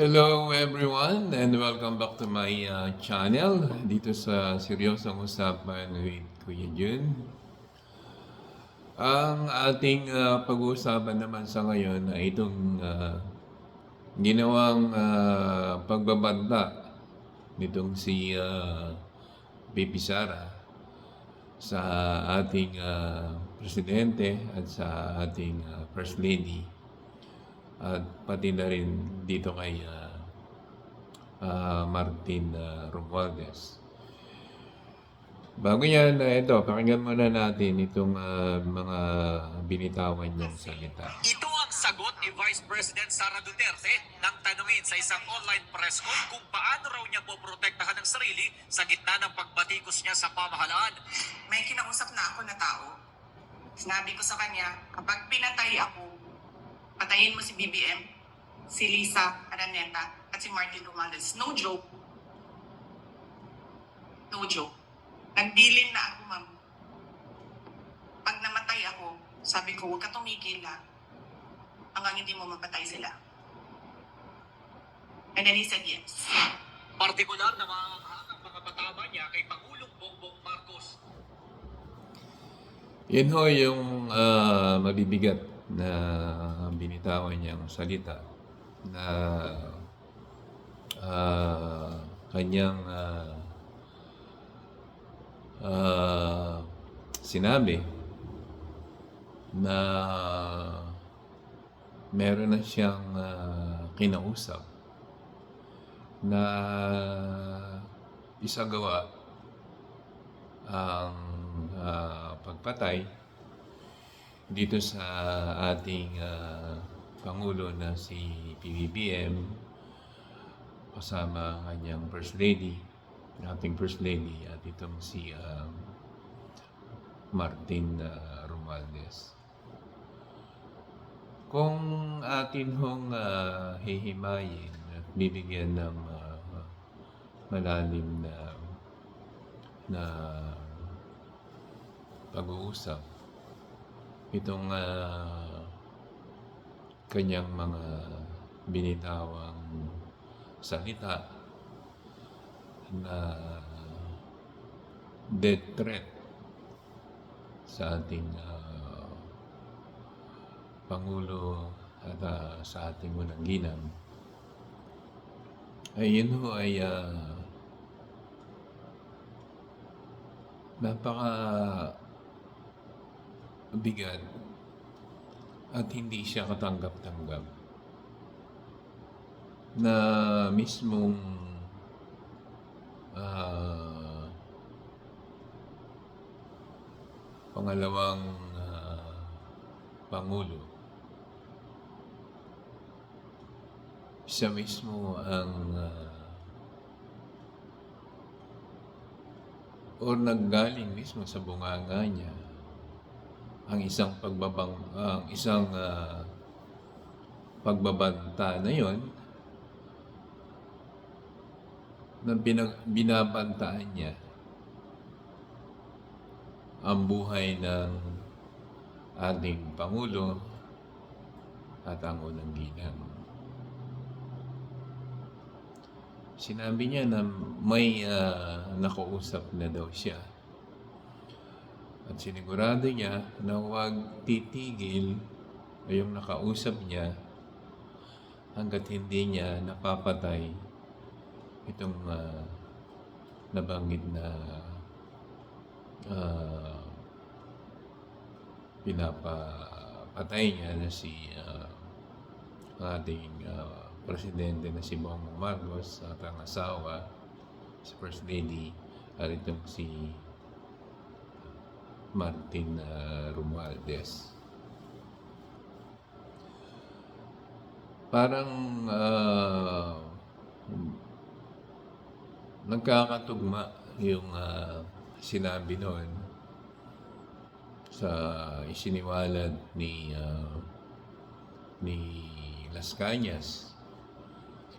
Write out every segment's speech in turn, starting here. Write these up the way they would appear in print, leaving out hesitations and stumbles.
Hello everyone and welcome back to my channel dito sa Seryosong Usapan with Kuya Jun. Ang ating pag-uusapan naman sa ngayon ay itong ginawang pagbabanta nitong si BP Sara sa ating presidente at sa ating First Lady at pati na rin dito kay Martin Romualdez. Bago yan, ito, pakinggan muna natin itong mga binitawan niyang salita. Ito ang sagot ni Vice President Sara Duterte nang tanungin sa isang online press con kung paano raw niya poprotektahan ang sarili sa gitna ng pagbatikos niya sa pamahalaan. May kinausap na ako na tao. Sinabi ko sa kanya, kapag pinatay ako, patayin mo si BBM, si Lisa Araneta, at si Martin Romualdez. No joke. No joke. Nagbilin na ako, ma'am. Pag namatay ako, sabi ko, huwag ka tumigil hanggang hindi mo mapatay sila. And then he said yes. Partikular na maaasahan ang mga patama niya kay Pangulong Bongbong Marcos. Yun ho yung mabibigat na binitawan niyang salita na kanyang sinabi na meron na siyang kinausap na isagawa ang pagpatay dito sa ating Pangulo na si PBBM kasama ang kanyang First Lady, ating First Lady at itong si Martin Romualdez. Kung atin hong hihimayin at bibigyan ng malalim na pag-uusap itong kanyang mga binitawang salita na death threat sa ating Pangulo at sa ating unang ginang ay yun ho ay napaka bigat at hindi siya katanggap-tanggap na mismong pangalawang Pangulo siya mismo ang or naggaling mismo sa bunganga niya ang isang pagbabanta na yon na binabantaan niya ang buhay ng ating Pangulo at ang unang ginang. Sinabi niya na may nakausap na daw siya at sinigurado niya na huwag titigil yung nakausap niya hanggat hindi niya napapatay itong nabanggit na pinapatay niya na si ating presidente na si Bongbong Marcos at ang asawa, si First Lady, at itong si Martin Romualdez. Parang nagkakatugma yung sinabi noon sa isiniwalat ni Las Cañas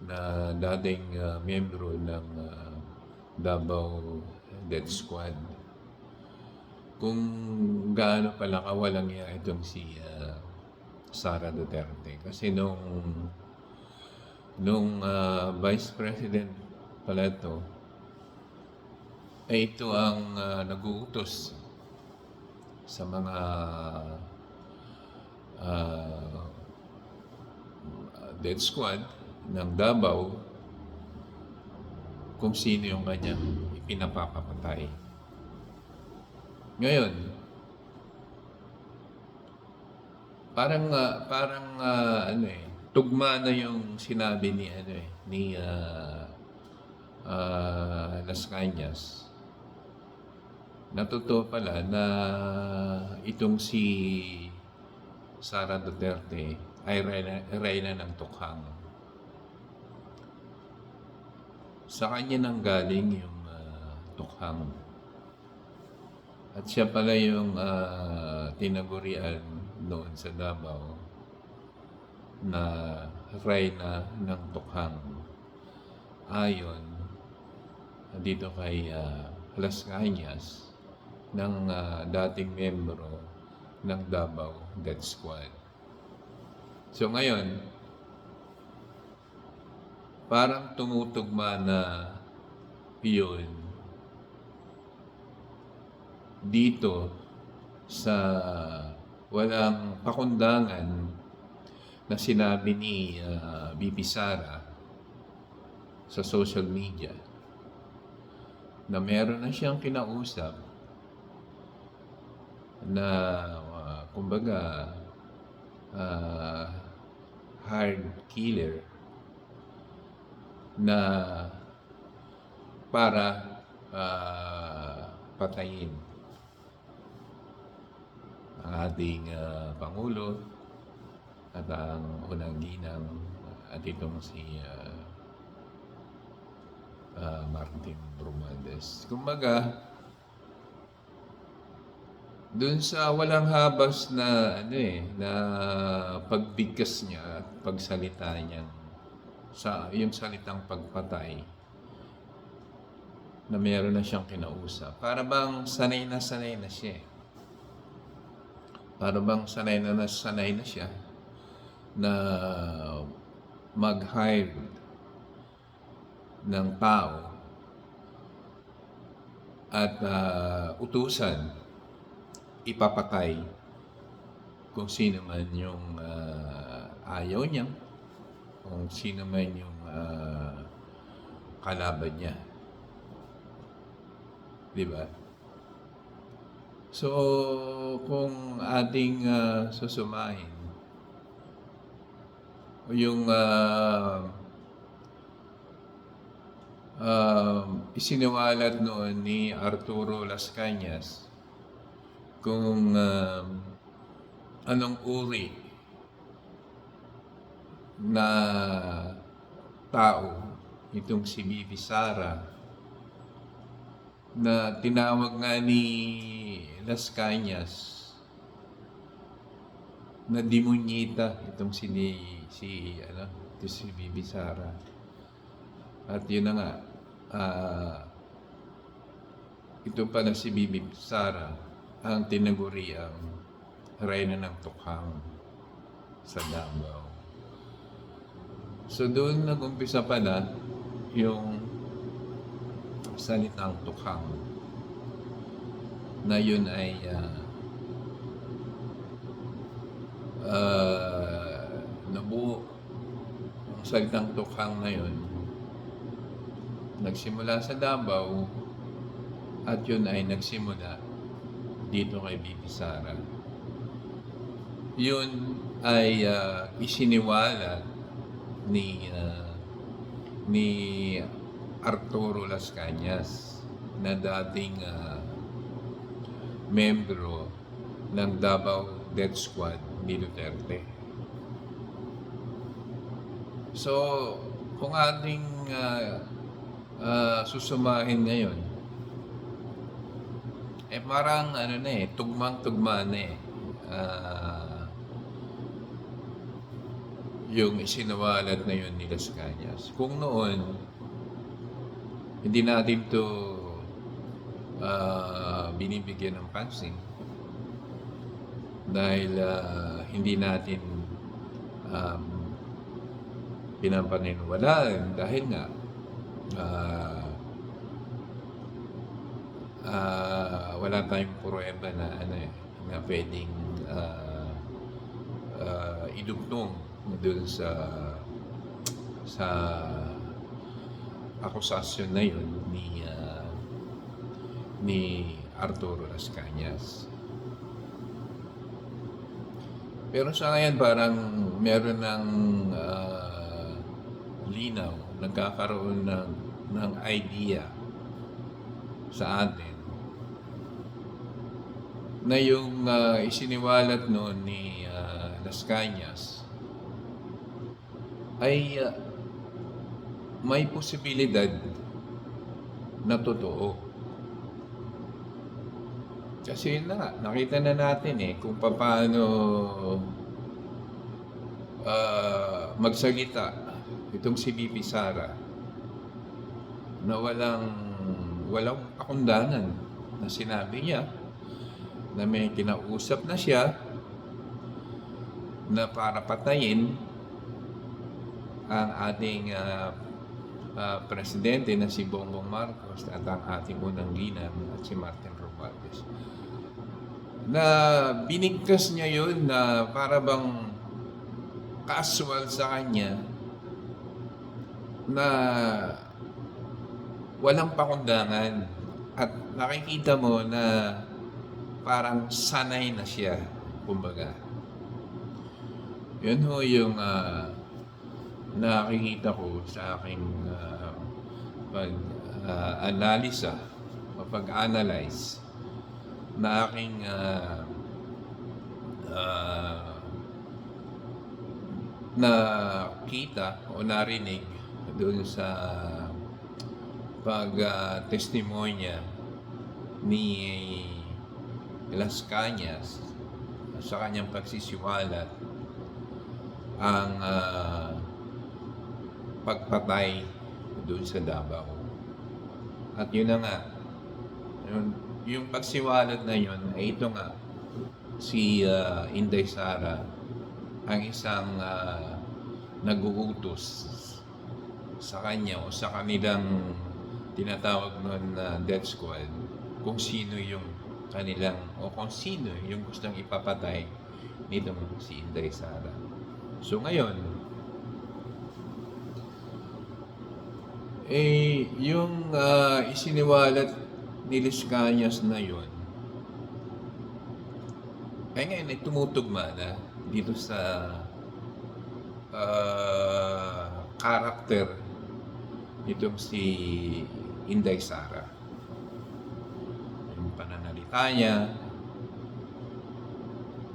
na dating miyembro ng Davao Death Squad kung gaano pala kawalang itong si Sara Duterte. Kasi nung nung Vice President pala ito, ay ito ang nag-uutos sa mga ah, death squad ng Davao kung sino yung kanyang ipinapapatay. Ngayon, tugma na yung sinabi ni Las Cañas. Natuto pala na itong si Sara Duterte ay reyna ng tukhang. Sa kanya nang galing yung tukhang. At siya pala yung tinagurian noon sa Davao na reyna ng tukhang. Ayon dito kay Las Cañas ng dating membro ng Davao Death Squad. So ngayon, parang tumutugma na yun dito sa walang pakundangan na sinabi ni BP Sara sa social media na meron na siyang kinausap na kumbaga hard killer na para patayin ang ating Pangulo at ang unang ginang at itong si Martin Romualdez. Kumbaga, dun sa walang habas na na pagbigkas niya at pagsalita niya sa yung salitang pagpatay na meron na siyang kinausap. Para bang sanay na siya. Para bang sanay na siya na mag-hire ng tao at utusan ipapatay kung sino man yung ayaw niya, kung sino man yung kalaban niya. Di ba? So, kung ating susumahin, yung isiniwalat noon ni Arturo Las Cañas kung anong uri na tao itong si Bibi Sara na tinawag nga ni Las Cañas na demonita itong si Bibi Sara. At yun na nga, ito pala si Bibi Sara ang tinaguriang reyna ng tukhang sa Davao. So doon nag-umpisa pala yung salitang tukhang na yun ay nabuo. Ang salitang tukhang na yun nagsimula sa Davao at yun ay nagsimula dito kay Bibi Sara. Yun ay isiniwala ni Arturo Las Cañas na dating membro ng Davao Death Squad ni Duterte. So, kung ating susumahin ngayon, parang tugmang-tugma na yung isinawalat na yun ni Las Cañas. Kung noon, hindi natin to binibigyan ng pansin dahil hindi natin pinapaniniwalaan dahil nga wala tayong pruweba na na pwedeng idugtong doon sa akusasyon na yun ni Arturo Las Cañas. Pero sa ngayon parang meron ng linaw, nagkakaroon ng idea sa atin na yung isiniwalat noon ni Las Cañas ay may posibilidad na totoo. Kasi yun na nga, nakita na natin kung paano magsalita itong si BP Sara na walang pakundangan na sinabi niya na may kinausap na siya na para patayin ang ating presidente na si Bongbong Marcos at ang ating unang ginang at si Martin Romualdez. Na binigkas niya yun na para bang casual sa kanya na walang pakundangan at nakikita mo na parang sanay na siya, kumbaga. Yun ho yung nakikita ko sa aking pag-analisa o pag-analyze na aking nakita o narinig doon sa pag-testimonya ni Las Cañas sa kanyang pagsisiwalat ang pagpatay doon sa Davao. At yun na nga, yung pagsiwalat na yun ay ito nga, si Inday Sara ang isang nag-uutos sa kanya o sa kanilang tinatawag nun na death squad kung sino yung kanilang o kung sino yung gustong ipapatay nitong si Inday Sara. So ngayon, yung isiniwalat ni Las Cañas na yun, ay ngayon ay tumutugma na dito sa karakter nitong si Inday Sara. Yung pananalita niya,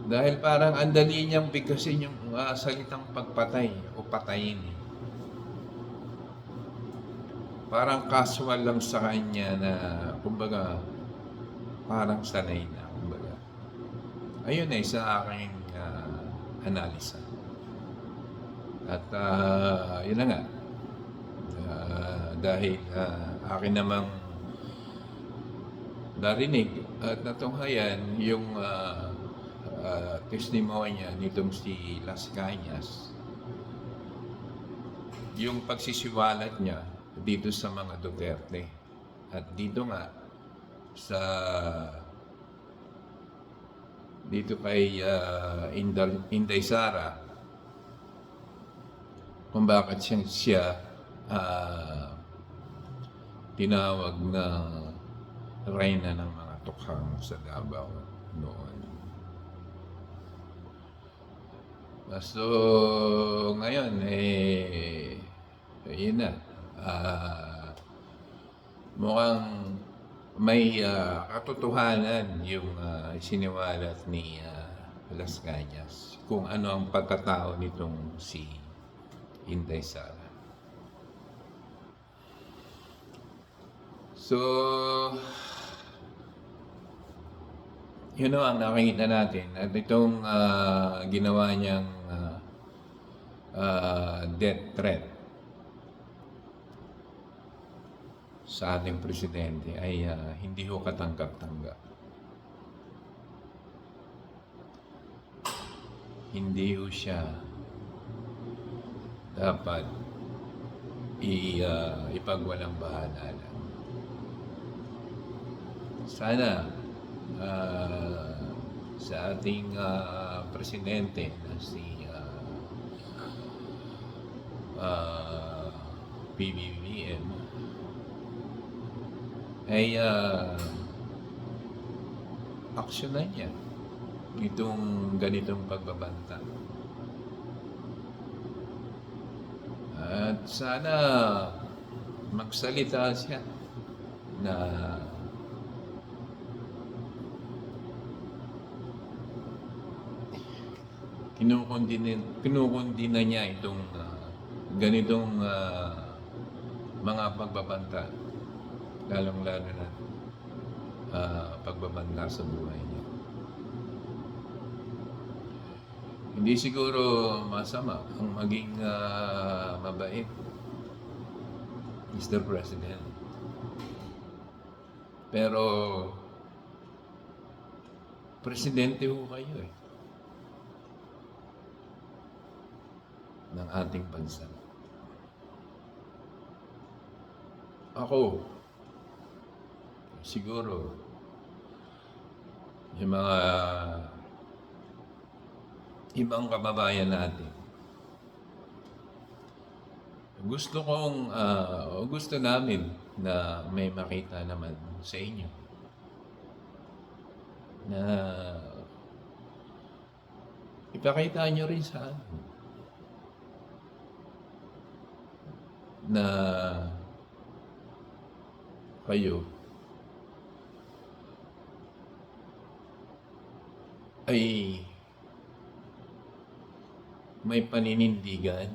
dahil parang andali niyang bigkasin yung salitang pagpatay o patayin. Parang casual lang sa kanya na, kumbaga, parang sanay na, kumbaga. Ayun sa aking analisa. At yun na nga. Dahil akin namang narinig at natunghayan yung testimonya nitong si Las Cañas, yung pagsisiwalat niya dito sa mga Duterte at dito nga dito kay Inday Sara kung bakit siya tinawag na reyna ng mga tukhang sa Davao noon. So, ngayon, yun na. Mukhang may katotohanan yung siniwalat ni Las Cañas kung ano ang pagkatao nitong si Inday Sara. So, yun ang nakikita natin at itong ginawa niyang death threat sa ating presidente ay hindi ho katanggap-tanggap. Hindi ho siya dapat ipagwalang bahala lang. Sana sa ating presidente na si PBBM ay aksyonan niya itong ganitong pagbabanta. At sana magsalita siya na kinukundina niya itong ganitong mga pagbabanta, lalong-lalo na pagbabanta sa buhay niya. Hindi siguro masama ang maging mabait, Mr. President. Pero presidente ho kayo ng ating bansa. Ako, siguro, yung mga ibang kababayan natin, gusto namin na may makita naman sa inyo na ipakita nyo rin sa amin na kayo ay may paninindigan,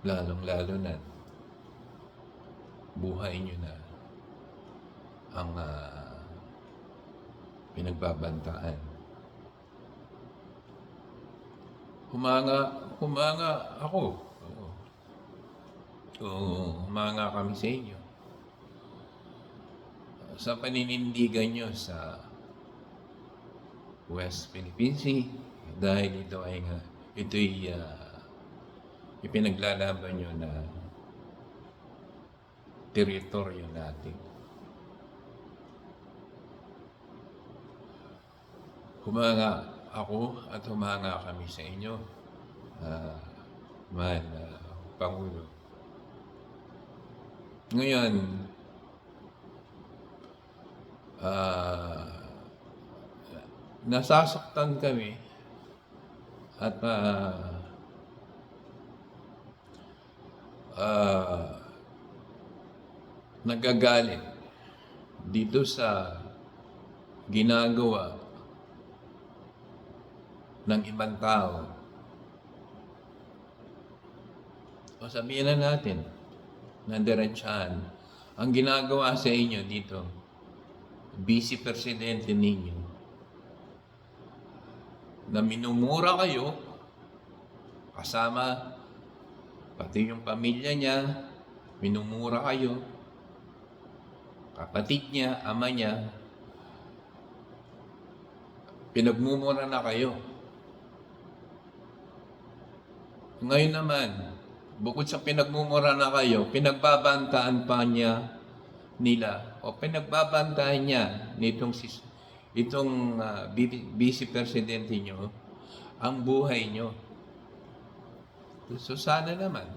lalong-lalo na buhay nyo na ang pinagbabantaan. Humanga ako. Humanga kami sa inyo. Sa paninindigan nyo sa West Philippine Sea, dahil ito'y ipinaglalaban nyo na teritoryo natin. Humanga ako at humanga kami sa inyo, mahal na Pangulo. Ngayon, nasasaktan kami at nagagalit dito sa ginagawa ng ibang tao. O sabihin na natin, na diretsyahan, ang ginagawa sa inyo dito, vice presidente ninyo, na minumura kayo, kasama, pati yung pamilya niya, minumura kayo, kapatid niya, ama niya, pinagmumura na kayo. Ngayon naman, bukod sa pinagmumura na kayo, pinagbabantaan pa nila o pinagbabantaan niya itong vice presidente nyo ang buhay nyo. So sana naman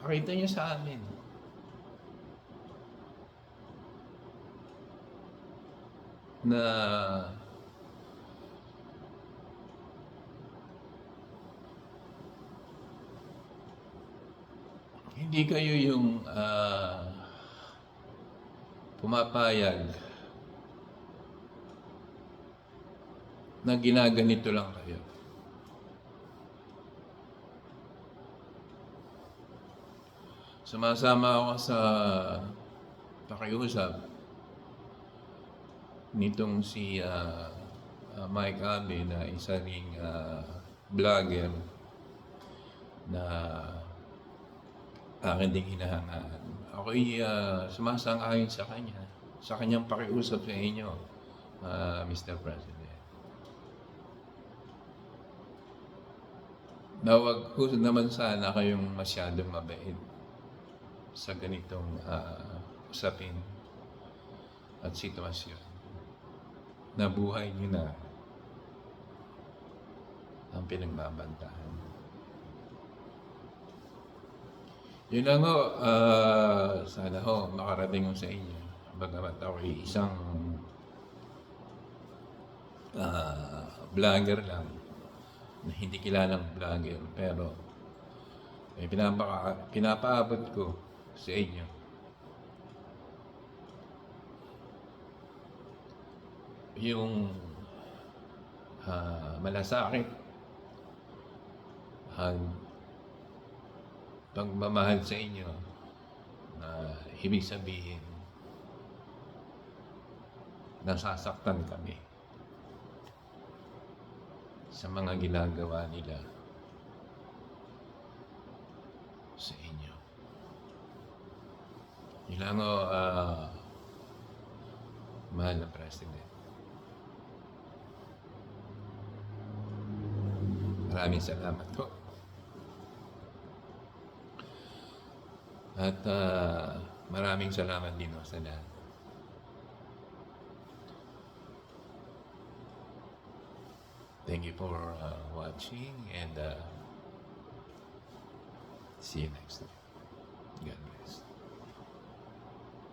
makita nyo sa amin na hindi kayo yung pumapayag na ginaganito lang kayo. Sumasama ako sa pakiusap nitong si Mike Abe na isa ring vlogger na akin ding hinahangaan. Ako'y sumasang-ayon sa kanya sa kanyang pakiusap sa inyo, Mr. President. Na wag ko naman sana kayong masyadong mabait sa ganitong usapin at sitwasyon. Na buhay niyo na ang pinagbabantahan. Yun lang ho, sana ho makarating ho sa inyo. Bagamat ako isang vlogger lang, na hindi kilalang vlogger, pero pinapaabot ko sa inyo yung malasakit ang pagmamahal sa inyo, na ibig sabihin nasasaktan kami sa mga ginagawa nila sa inyo. Yun lang o, mahal na President. Maraming salamat po. At maraming salamat din ho sa lahat. Thank you for watching, and see you next time. God bless.